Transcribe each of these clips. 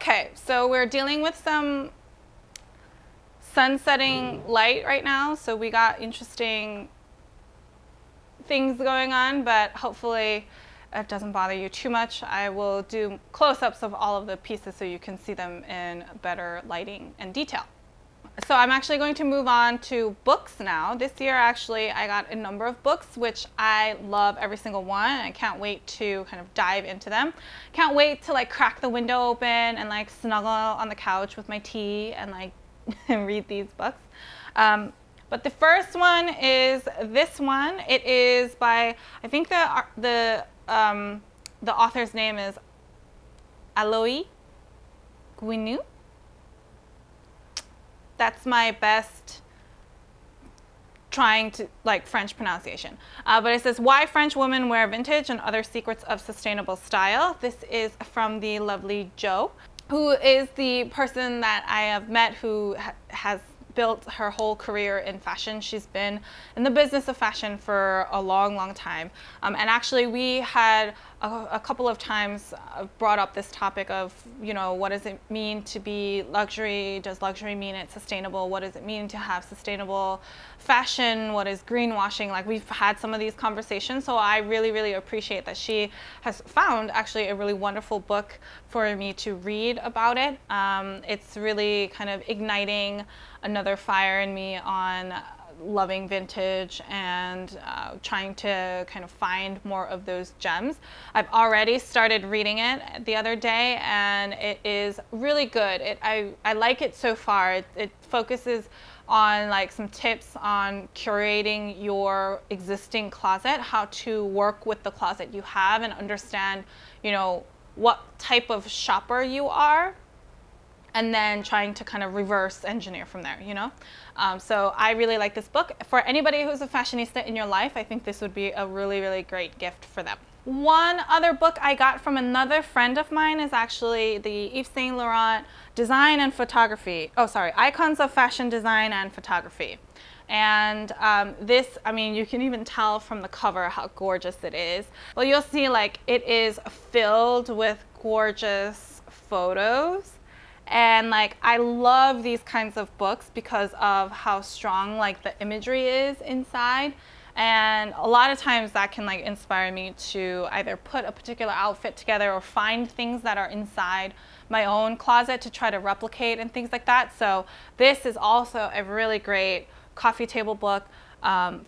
Okay, so we're dealing with some sunsetting light right now, so we got interesting things going on, but hopefully it doesn't bother you too much. I will do close-ups of all of the pieces so you can see them in better lighting and detail. So I'm actually going to move on to books now. This year, actually, I got a number of books, which I love every single one. I can't wait to kind of dive into them. Can't wait to like crack the window open and like snuggle on the couch with my tea and like read these books. But the first one is this one. It is by, I think the author's name is Aloy Guinu. That's my best trying to like French pronunciation. But it says, Why French Women Wear Vintage and Other Secrets of Sustainable Style. This is from the lovely Jo, who is the person that I have met who has built her whole career in fashion. She's been in the business of fashion for a long, long time. And actually we had a couple of times brought up this topic of, you know, what does it mean to be luxury? Does luxury mean it's sustainable? What does it mean to have sustainable fashion? What is greenwashing? Like, we've had some of these conversations, so I really, really appreciate that she has found actually a really wonderful book for me to read about it. It's really kind of igniting another fire in me on loving vintage and trying to kind of find more of those gems. I've already started reading it the other day, and it is really good. I like it so far. It focuses on like some tips on curating your existing closet, how to work with the closet you have and understand, you know, what type of shopper you are, and then trying to kind of reverse engineer from there, you know? So I really like this book. For anybody who's a fashionista in your life, I think this would be a really, really great gift for them. One other book I got from another friend of mine is actually the Yves Saint Laurent Design and Photography. Oh, sorry, Icons of Fashion Design and Photography. And this, I mean, you can even tell from the cover how gorgeous it is. Well, you'll see like it is filled with gorgeous photos. And like, I love these kinds of books because of how strong like the imagery is inside. And a lot of times that can like inspire me to either put a particular outfit together or find things that are inside my own closet to try to replicate and things like that. So this is also a really great coffee table book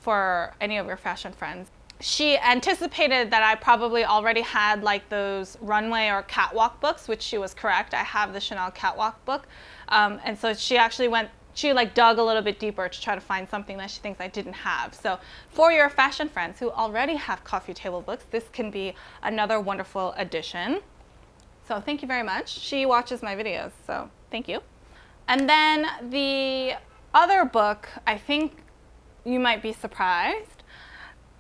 for any of your fashion friends. She anticipated that I probably already had like those runway or catwalk books, which she was correct. I have the Chanel catwalk book. And so she actually she like dug a little bit deeper to try to find something that she thinks I didn't have. So for your fashion friends who already have coffee table books, this can be another wonderful addition. So thank you very much. She watches my videos, so thank you. And then the other book, I think you might be surprised,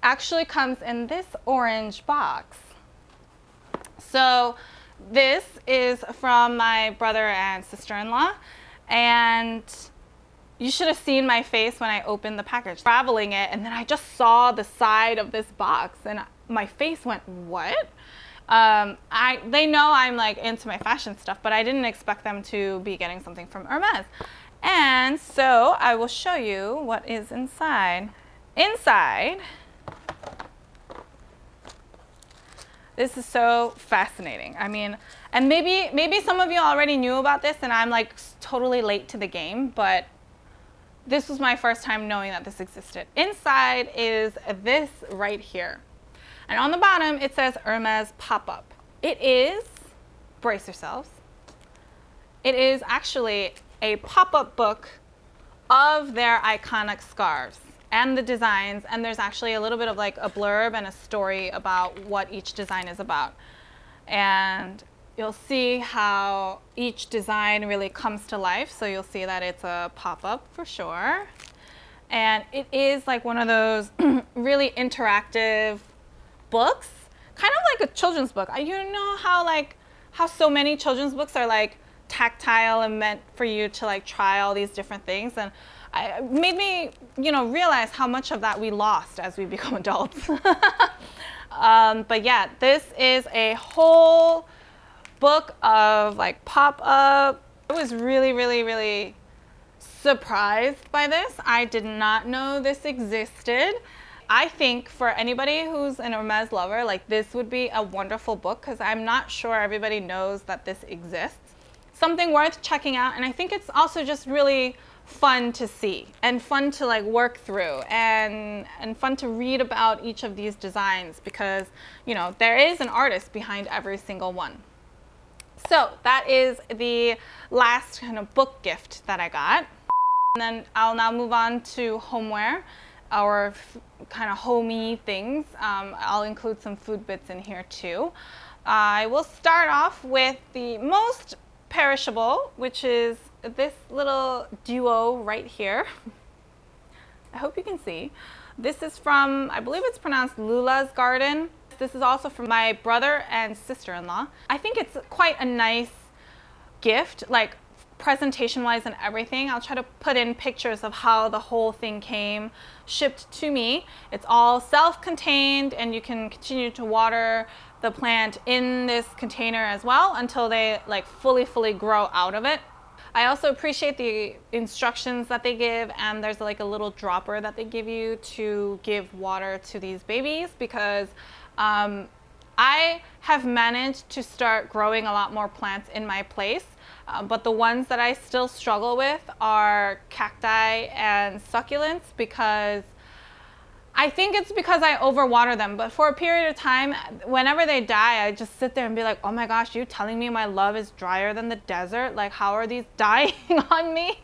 actually comes in this orange box. So this is from my brother and sister-in-law, and you should have seen my face when I opened the package, traveling it, and then I just saw the side of this box and my face went, what? They know I'm like into my fashion stuff, but I didn't expect them to be getting something from Hermes. And so I will show you what is inside. Inside, this is so fascinating. I mean, and maybe some of you already knew about this and I'm like totally late to the game, but this was my first time knowing that this existed. Inside is this right here. And on the bottom it says Hermes pop-up. It is, brace yourselves, it is actually a pop-up book of their iconic scarves and the designs, and there's actually a little bit of like a blurb and a story about what each design is about. And you'll see how each design really comes to life. So you'll see that it's a pop-up for sure. And it is like one of those really interactive books, kind of like a children's book. You know how so many children's books are like tactile and meant for you to like try all these different things, and it made me, you know, realize how much of that we lost as we become adults. But yeah, this is a whole book of like pop-up. I was really surprised by this. I did not know this existed. I think for anybody who's an Hermes lover, like this would be a wonderful book because I'm not sure everybody knows that this exists. Something worth checking out, and I think it's also just really fun to see and fun to like work through and fun to read about each of these designs because, you know, there is an artist behind every single one. So that is the last kind of book gift that I got. And then I'll now move on to homeware, our kind of homey things. I'll include some food bits in here too. I will start off with the most perishable, which is this little duo right here. I hope you can see. This is from, I believe it's pronounced Lula's Garden. This is also from my brother and sister-in-law. I think it's quite a nice gift, like presentation-wise and everything. I'll try to put in pictures of how the whole thing came shipped to me. It's all self-contained, and you can continue to water the plant in this container as well until they like fully grow out of it. I also appreciate the instructions that they give, and there's like a little dropper that they give you to give water to these babies because I have managed to start growing a lot more plants in my place, but the ones that I still struggle with are cacti and succulents because I think it's because I overwater them, but for a period of time, whenever they die, I just sit there and be like, oh my gosh, you telling me my love is drier than the desert? Like, how are these dying on me?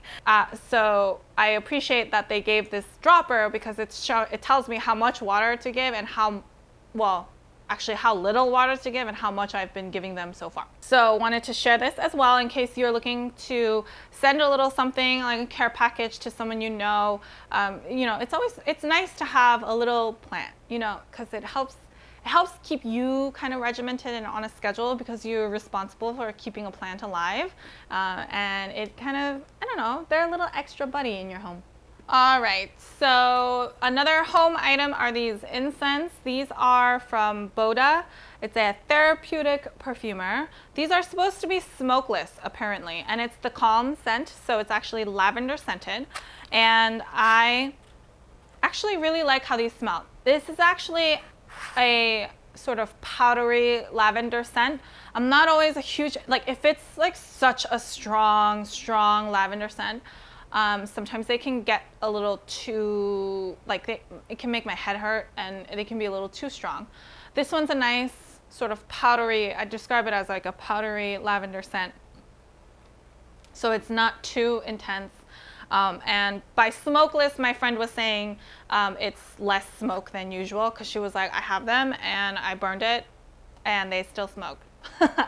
So I appreciate that they gave this dropper because it tells me how much water to give and how little water to give and how much I've been giving them so far. So wanted to share this as well in case you're looking to send a little something like a care package to someone you know. You know, it's nice to have a little plant, you know, because it helps keep you kind of regimented and on a schedule because you're responsible for keeping a plant alive. And it kind of, I don't know, they're a little extra buddy in your home. All right, so another home item are these incense. These are from Boda. It's a therapeutic perfumer. These are supposed to be smokeless, apparently, and it's the Calm scent, so it's actually lavender scented. And I actually really like how these smell. This is actually a sort of powdery lavender scent. I'm not always a huge, like if it's like such a strong lavender scent, sometimes they can get a little too, like it can make my head hurt and they can be a little too strong. This one's a nice sort of powdery, I describe it as like a powdery lavender scent. So it's not too intense. And by smokeless, my friend was saying it's less smoke than usual because she was like, I have them and I burned it and they still smoke.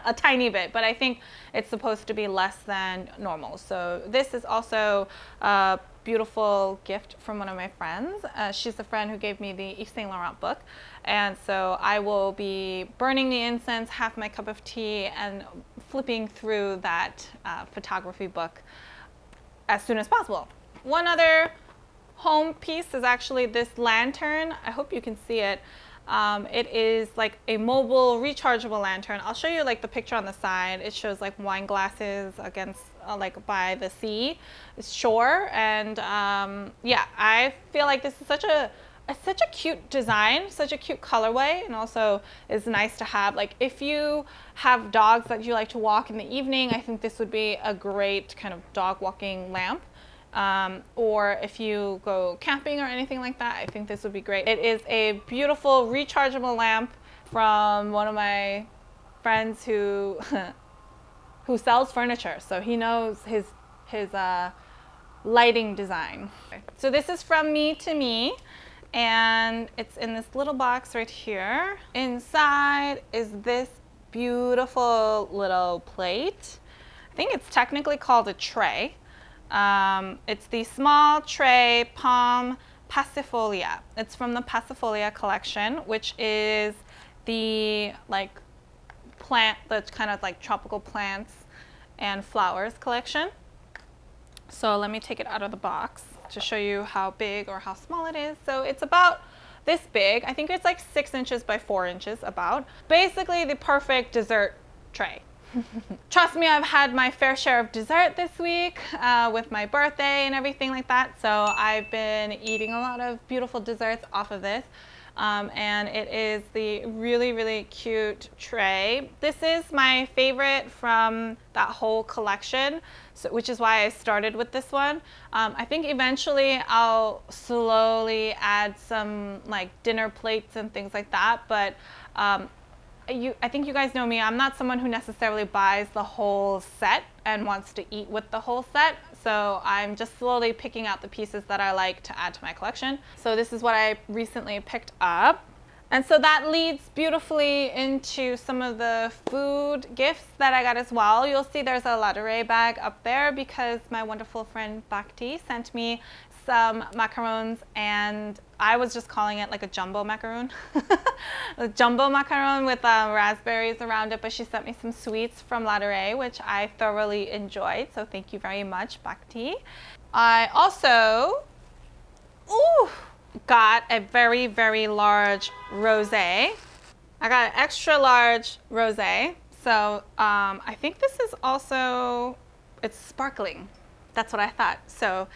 A tiny bit, but I think it's supposed to be less than normal. So this is also a beautiful gift from one of my friends. She's the friend who gave me the Yves Saint Laurent book, and so I will be burning the incense, half my cup of tea, and flipping through that photography book as soon as possible. One other home piece is actually this lantern. I hope you can see it. It is like a mobile rechargeable lantern. I'll show you like the picture on the side. It shows like wine glasses against like by the sea shore, and yeah, I feel like this is such a cute design, such a cute colorway, and also is nice to have. Like if you have dogs that you like to walk in the evening, I think this would be a great kind of dog walking lamp. Or if you go camping or anything like that, I think this would be great. It is a beautiful rechargeable lamp from one of my friends who who sells furniture, so he knows his lighting design. So this is from Me to Me, and it's in this little box right here. Inside is this beautiful little plate. I think it's technically called a tray. It's the small tray palm Passifolia. It's from the Passifolia collection, which is the like plant that's kind of like tropical plants and flowers collection. So let me take it out of the box to show you how big or how small it is. So it's about this big. I think it's like 6 inches by 4 inches about. Basically the perfect dessert tray. Trust me, I've had my fair share of dessert this week with my birthday and everything like that. So I've been eating a lot of beautiful desserts off of this. And it is the really, really cute tray. This is my favorite from that whole collection, so, which is why I started with this one. I think eventually I'll slowly add some like dinner plates and things like that, but I think you guys know me. I'm not someone who necessarily buys the whole set and wants to eat with the whole set. So I'm just slowly picking out the pieces that I like to add to my collection. So this is what I recently picked up. And so that leads beautifully into some of the food gifts that I got as well. You'll see there's a Ladurée bag up there because my wonderful friend Bhakti sent me some macarons, and I was just calling it like a jumbo macaron. A jumbo macaron with raspberries around it, but she sent me some sweets from Ladurée, which I thoroughly enjoyed, so thank you very much, Bhakti. I also got a very, very large rosé. I got an extra large rosé, so I think this is also, it's sparkling. That's what I thought. So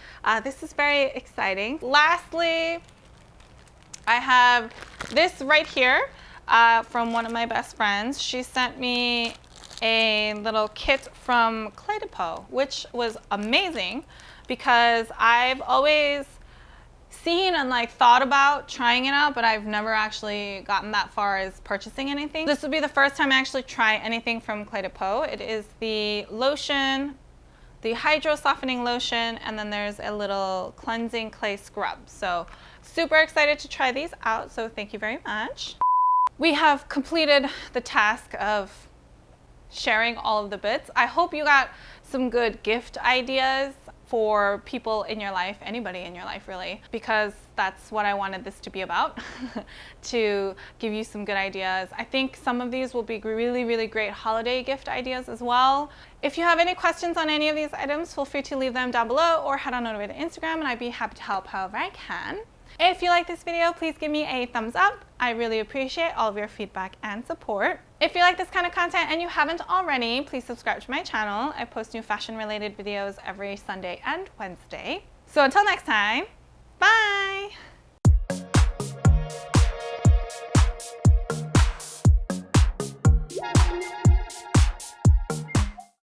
this is very exciting. Lastly, I have this right here from one of my best friends. She sent me a little kit from Clé de Peau, which was amazing because I've always seen and like thought about trying it out, but I've never actually gotten that far as purchasing anything. This would be the first time I actually try anything from Clé de Peau. It is the lotion, the hydro softening lotion, and then there's a little cleansing clay scrub. So super excited to try these out, so thank you very much. We have completed the task of sharing all of the bits. I hope you got some good gift ideas for people in your life, anybody in your life really, because that's what I wanted this to be about, to give you some good ideas. I think some of these will be really, really great holiday gift ideas as well. If you have any questions on any of these items, feel free to leave them down below or head on over to Instagram and I'd be happy to help however I can. If you like this video, please give me a thumbs up. I really appreciate all of your feedback and support. If you like this kind of content and you haven't already, please subscribe to my channel. I post new fashion related videos every Sunday and Wednesday. So until next time, bye!